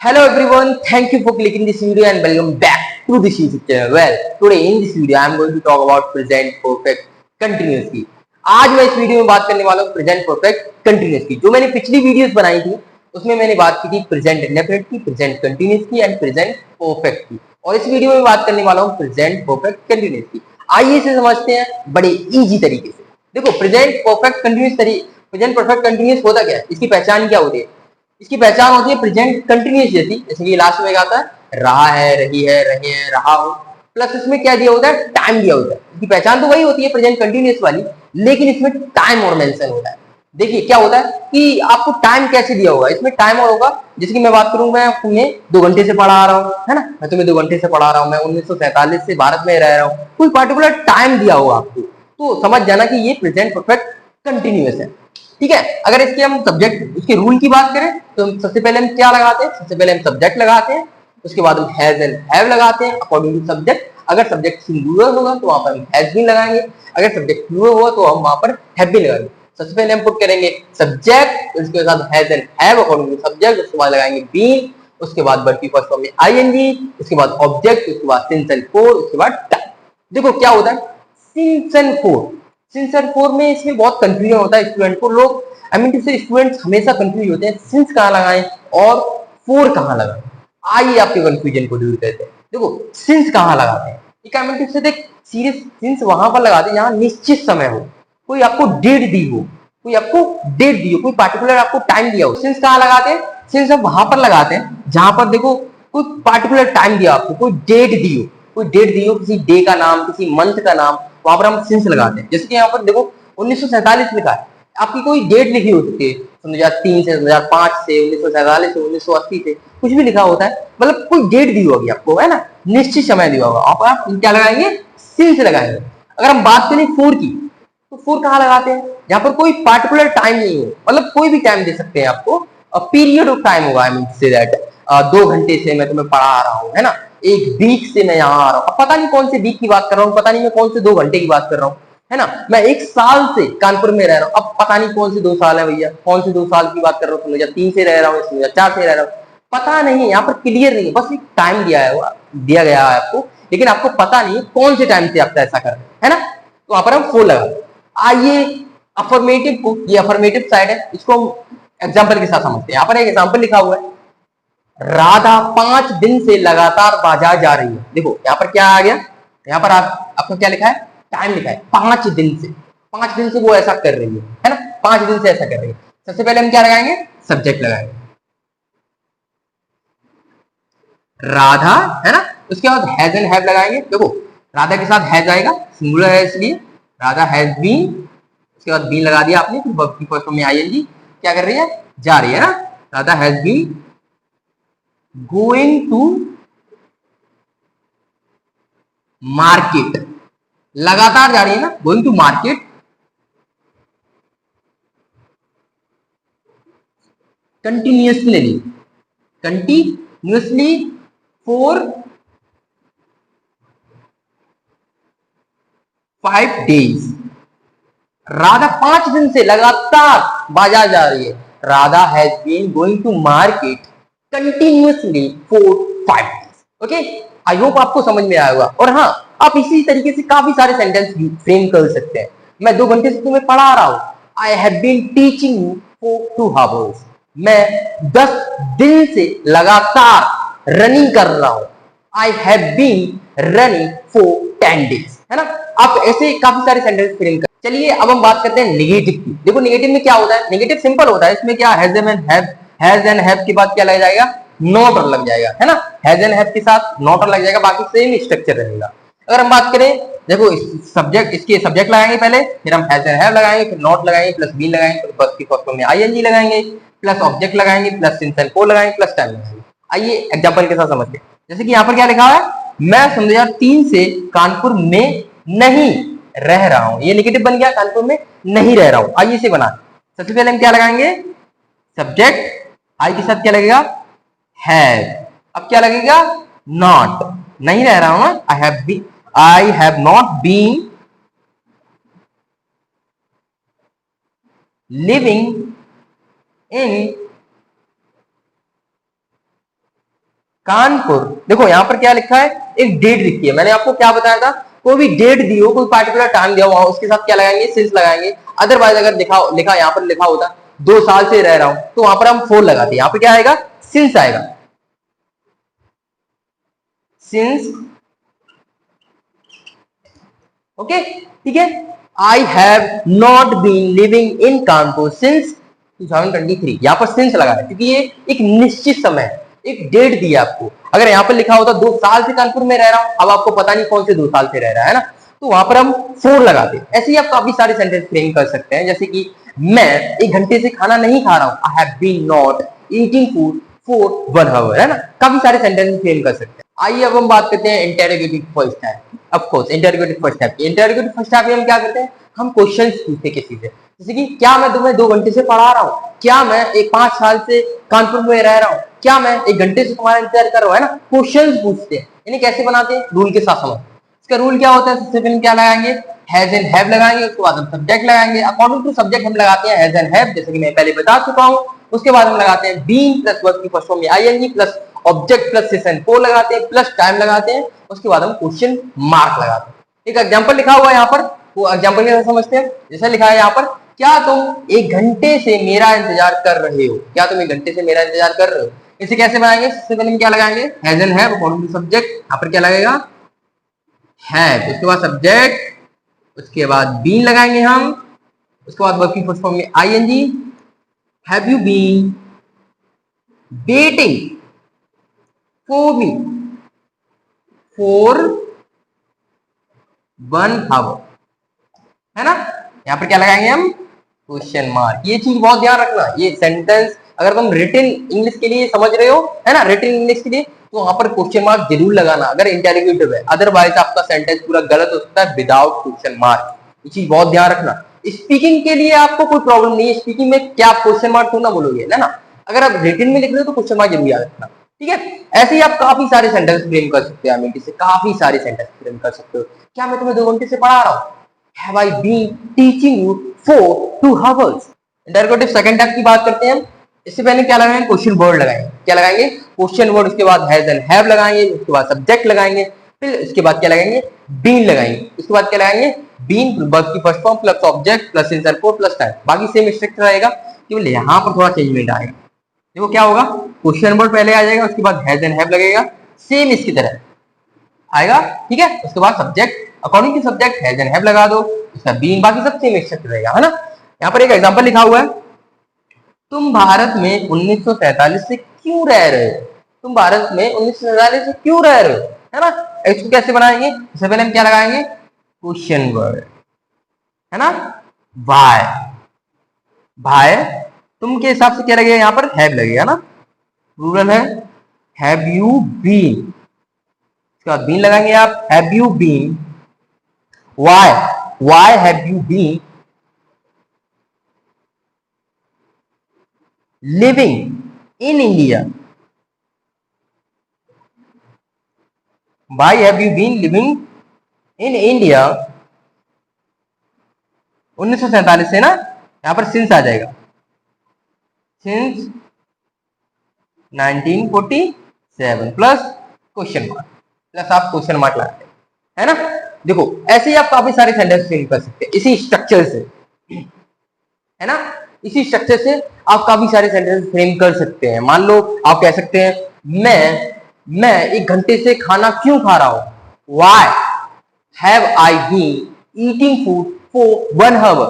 Hello everyone, thank you for clicking this video and welcome back to this YouTube channel. Well, today in this video I am going to talk about present perfect continuous की। आज मैं इस video में बात करने वाला हूँ present perfect continuous की। जो मैंने पिछली वीडियोस बनाई थी उसमें मैंने बात की थी present indefinite की, present continuous की एंड present perfect की, और इस वीडियो में बात करने वाला हूँ present perfect continuous की। आइए इसे समझते हैं बड़े इजी तरीके से। देखो present perfect continuous होता क्या है, इसकी पहचान क्या होती है? इसकी पहचान होती है प्रेजेंट कंटिन्यूअस जैसी, जैसे कि लास्ट में क्या आता है, रहा है, रही है, रहे हैं, रहा हो, प्लस इसमें क्या दिया होता है, टाइम दिया होता है। इसकी पहचान तो वही होती है प्रेजेंट कंटिन्यूअस वाली, लेकिन इसमें टाइम और मेंशन होता है। देखिए क्या होता है कि आपको टाइम कैसे दिया होगा, इसमें टाइम और होगा, जैसे कि मैं बात करूं, मैं तुम्हें 2 घंटे से पढ़ा रहा हूँ, है ना, मैं तुम्हें 2 घंटे से पढ़ा रहा हूँ, मैं 1947 से भारत में रह रहा हूँ, कोई पर्टिकुलर टाइम दिया होगा आपको, तो समझ जाना कि ये प्रेजेंट परफेक्ट कंटिन्यूअस है। ठीक है, अगर इसके हम सब्जेक्ट इसके रूल की बात करें तो सबसे पहले हम क्या लगाते हैं, सबसे पहले हम सब्जेक्ट लगाते हैं, उसके बाद हम हैज एंड हैव लगाते हैं अकॉर्डिंग टू सब्जेक्ट। अगर सब्जेक्ट सिंगुलर होगा तो वहां पर हम हैज भी लगाएंगे, अगर सब्जेक्ट प्लूरल होगा तो हम वहां पर हैव भी लगाएंगे। सबसे पहले हम पुट करेंगे सब्जेक्ट, उसके बाद has and have according to subject, उसके बाद लगाएंगे बीन, उसके बाद वर्ब की फर्स्ट फॉर्म में आईएनजी, उसके बाद ऑब्जेक्ट, उसके बाद सिंस एंड फोर, उसके बाद टाइम। देखो क्या होता है since and four, since and four में इसमें बहुत कंफ्यूजन होता है स्टूडेंट को। लोग आई मीन टू से स्टूडेंट्स हमेशा कंफ्यूज होते हैं सिंस कहाँ लगाएं और फोर कहाँ लगाएं। आइए आपके कंफ्यूजन को दूर करते हैं। देखो सिंस कहाँ लगाते हैं, एक आई मीन टू से देख सीरियस सिंस वहां पर लगाते हैं जहां निश्चित समय हो, कोई आपको डेट दी हो, कोई आपको डेट दी हो, कोई पार्टिकुलर आपको टाइम दिया हो। सिंस कहाँ लगाते हैं, सिंस हम वहां पर लगाते हैं जहां पर देखो कोई पार्टिकुलर टाइम दिया आपको, कोई डेट दी हो, कोई डेट दी हो, किसी डे का नाम, किसी मंथ का नाम, वहां पर हम सिंस लगाते हैं। जैसे कि यहाँ पर देखो 1947 लिखा है, आपकी कोई डेट लिखी हो सकती है 2003 से, 2005 से, 1947 से, 1980 से, कुछ भी लिखा होता है, मतलब कोई डेट दी होगी आपको, है ना, निश्चित समय दिया होगा, आप क्या लगाएंगे, सिंस लगाएंगे। अगर हम बात करें फोर की, तो फोर कहाँ लगाते हैं, जहां पर कोई पार्टिकुलर टाइम नहीं हो, मतलब कोई भी टाइम दे सकते हैं आपको, पीरियड ऑफ टाइम होगा, आई मीन से दैट 2 घंटे से मैं तुम्हें पढ़ा रहा हूँ, है ना, एक वीक से मैं यहाँ आ रहा हूँ, अब पता नहीं कौन से वीक की बात कर रहा हूँ, पता नहीं मैं कौन से 2 घंटे की बात कर रहा हूँ, है ना, मैं 1 साल से कानपुर में रह रहा हूँ, अब पता नहीं कौन से 2 साल है भैया, कौन से 2 साल की बात कर रहा हूँ, 2003 से रह रहा हूँ, 2004 से रह रहा हूँ, पता नहीं, यहाँ पर क्लियर नहीं है, बस एक टाइम दिया गया है आपको, लेकिन आपको पता नहीं कौन से टाइम से आप ऐसा कर रहे हैं, है ना, तो वहां पर हम फोर लगा। आइए अफर्मेटिव को, ये अफर्मेटिव साइड है, इसको हम एग्जाम्पल के साथ समझते हैं। यहाँ पर एक एग्जाम्पल लिखा हुआ है, राधा 5 दिन से लगातार बाजार जा रही है। देखो यहाँ पर क्या आ गया, यहाँ पर आपको क्या लिखा है, टाइम लिखा है, 5 दिन से, 5 दिन से वो ऐसा कर रही है ना, 5 दिन से ऐसा कर रही है। सबसे पहले हम क्या लगाएंगे, सब्जेक्ट लगाएंगे, राधा, है ना, उसके बाद हैज एंड हैव लगाएंगे। देखो राधा के साथ हैज आएगा, सिंगुलर है इसलिए, राधा हैज बीन, उसके बाद बीन लगा दिया आपने, फिर वर्ब की फर्स्ट फॉर्म में आईएनजी, क्या कर रही है, जा रही है ना, Radha has been going to market, लगातार जा रही है ना, going to market continuously, continuously for 5 days। Radha 5 दिन से लगातार बाजार जा रही है, Radha has been going to market continuously for 5 days। Okay, I hope आपको समझ में आया होगा। और हाँ, आप इसी तरीके से काफी सारे सेंटेंस फ्रेम कर सकते हैं। मैं 2 घंटे से तुम्हें पढ़ा रहा हूं, I have been teaching you for 2 hours। मैं 10 दिन से लगातार रनिंग कर रहा हूं, I have been running for 10 days, है ना। आप ऐसे काफी सारे सेंटेंस फ्रेम कर। चलिए अब हम बात करते हैं नेगेटिव की। देखो नेगेटिव में क्या होता है, नेगेटिव सिंपल होता है, इसमें क्या हैज एंड हैव के बाद क्या लग जाएगा, नॉट लग जाएगा, है ना, हैज एंड हैव के साथ नॉट लग जाएगा, बाकी सेम स्ट्रक्चर रहेगा। अगर हम बात करें, देखो सब्जेक्ट, इसके सब्जेक्ट लगाएंगे पहले, फिर हम हैज एंड हैव लगाएंगे, फिर नॉट लगाएंगे, प्लस बीन लगाएंगे, फिर फर्स्ट की फर्स्ट फॉर्म में आईएनजी लगाएंगे, प्लस ऑब्जेक्ट लगाएंगे, प्लस सिंस एंड फोर लगाएंगे, प्लस टाइम लगाएंगे। आइए एग्जांपल के साथ समझते हैं। जैसे कि यहाँ पर क्या लिखा है, मैं 2003 से कानपुर में नहीं रह रहा हूं, ये नेगेटिव बन गया, कानपुर में नहीं रह रहा हूं। आइए इसे बना, सबसे पहले हम क्या लगाएंगे, सब्जेक्ट, आई के साथ क्या लगेगा, हैव, अब क्या लगेगा, नॉट, नहीं रह रहा हूं ना, I have not been living in Kanpur. देखो यहाँ पर क्या लिखा है, एक डेट लिखी है। मैंने आपको क्या बताया था, कोई भी डेट दी हो, कोई पार्टिकुलर टाइम दिया हुआ, उसके साथ क्या लगाएंगे, सिंस लगाएंगे। अदरवाइज अगर लिखा यहाँ पर लिखा होता 2 साल से रह रहा हूं, तो वहां पर हम फोर लगाते। यहाँ पे क्या आएगा, सिंस आएगा, सिंस। ओके, ठीक है। I have not been living in Kanpur since 2023। यहाँ पर सिंस लगा है क्योंकि ये एक निश्चित समय, एक डेट दी है आपको। अगर यहाँ पर लिखा होता 2 साल से कानपुर में रह रहा हूं, अब आपको पता नहीं कौन से 2 साल से रह रहा है ना, तो वहां पर हम फोर लगाते हैं। ऐसे ही आप काफी सारे सेंटेंस फ्रेम कर सकते हैं, जैसे कि मैं 1 घंटे से खाना नहीं खा रहा हूं, I have been not eating food for 1 hour, है ना। काफी सारे सेंटेंस फ्रेम कर सकते हैं। आइए अब हम बात करते हैं interrogative first type. Of course interrogative first type. Interrogative first type में हम क्या करते हैं, हम क्वेश्चंस पूछते हैं किसी से, जैसे कि क्या मैं तुम्हें 2 घंटे से पढ़ा रहा हूँ, क्या मैं 5 साल से कानपुर में रह रहा हूँ, क्या मैं 1 घंटे से तुम्हारा इंतजार कर रहा हूँ, है ना। क्वेश्चंस पूछते हैं। इन्हें कैसे बनाते हैं, रूल के साथ समझ। इसका रूल क्या होता है, सबसे पहले क्या लगाएंगे, हैज एंड हैव लगाएंगे, उसके बाद हम सब्जेक्ट लगाएंगे। अकॉर्डिंग टू सब्जेक्ट हम लगाते हैं हैज एंड हैव, जैसे कि मैं पहले बता चुका हूँ। उसके बाद हम लगाते हैं बीइंग प्लस वर्ब की फर्स्ट फॉर्म में ING plus object plus session को लगाते हैं, प्लस टाइम लगाते हैं। उसके बाद हम क्वेश्चन मार्क लगाते हैं। एक एग्जांपल लिखा हुआ है यहाँ पर, वो एग्जांपल कैसे समझते हैं। जैसे लिखा है यहाँ पर, क्या तुम 1 घंटे से मेरा इंतजार कर रहे हो, क्या तुम 1 घंटे से मेरा इंतजार कर रहे हो। इसे कैसे बनाएंगे, सबसे पहले हम क्या लगाएंगे, has and have according to subject. यहाँ पर क्या लगेगा, हैव, उसके बाद सब्जेक्ट, उसके बाद बीन लगाएंगे हम, उसके बाद वर्ब की फर्स्ट फॉर्म में ING. Have you been waiting for me for 1 hour, है ना। यहां पर क्या लगाएंगे हम, क्वेश्चन मार्क। ये चीज बहुत ध्यान रखना। ये सेंटेंस अगर तुम रिटन इंग्लिश के लिए समझ रहे हो, है ना, रिटन इंग्लिश के लिए, तो वहां पर क्वेश्चन मार्क जरूर लगाना अगर इंटेरोगेटिव है। अदरवाइज आपका सेंटेंस पूरा गलत हो सकता है विदाउट क्वेश्चन मार्क। ये चीज बहुत ध्यान रखना। स्पीकिंग के लिए आपको कोई प्रॉब्लम नहीं है, स्पीकिंग में क्या आप क्वेश्चन मार्क थोड़ा बोलोगे, है ना। अगर आप रिटन में लिख रहे हो तो क्वेश्चन मार्क जरूर याद रखना, ठीक है। ऐसे ही आप काफी सारे सेंटेंस फ्रेम कर सकते हैं, आमिर से काफी सारे सेंटेंस फ्रेम कर सकते हो। क्या मैं तुम्हें 2 घंटे से पढ़ा रहा हूँ, have I been teaching you for 2 hours। Interrogative second type की बात करते हैं हम। इससे पहले क्या लगाएंगे, क्वेश्चन वर्ड लगाएंगे। क्या लगाएंगे, क्वेश्चन वर्ड, उसके बाद हैज एंड हैव लगाएंगे, उसके बाद सब्जेक्ट लगाएंगे, फिर उसके बाद क्या लगाएंगे, बीन लगाएंगे। उसके बाद क्या लगाएंगे, बीन वर्ब की first form plus object plus insert को प्लस टाइम। बाकी सेम स्ट्रक्चर रहेगा, केवल यहाँ पर थोड़ा चेंजमेंट आएगा। देखो क्या होगा, क्वेश्चन वर्ड पहले आ जाएगा, उसके बाद हैज एंड हैव लगेगा, सेम इसकी तरह आएगा, ठीक है। उसके बाद subject, according to subject has and have लगा दो, उसका बीइंग, बाकी सब सेम स्ट्रक्चर रहेगा, है ना। यहाँ पर एक एग्जांपल लिखा हुआ है, तुम भारत में 1947 से क्यों रह रहे हो, तुम भारत में 1947 से क्यों रह रहे हो, है ना। इसको कैसे बनाएंगे, इससे पहले हम क्या लगाएंगे, क्वेश्चन वर्ड, है ना। व्हाई, भाई तुम के हिसाब से क्या लगेगा, यहाँ पर हैव लगेगा ना, रूरल है। हैव यू बीन, इसके बाद बीन लगाएंगे आप, have you been, why have you been living in India, why have you been living in India 1947 से ना, यहां पर सिंस आ जाएगा, since 1947 plus question mark, plus आप क्वेश्चन मार्क लगाते हैं, है ना। देखो ऐसे ही आप काफी सारे सेंटेंस फ्रेम कर सकते हैं इसी स्ट्रक्चर से, है ना। इसी स्ट्रक्चर से आप काफी सारे सेंटेंस फ्रेम कर सकते हैं। मान लो आप कह सकते हैं मैं 1 घंटे से खाना क्यों खा रहा हूं, why have I been eating food for 1 hour,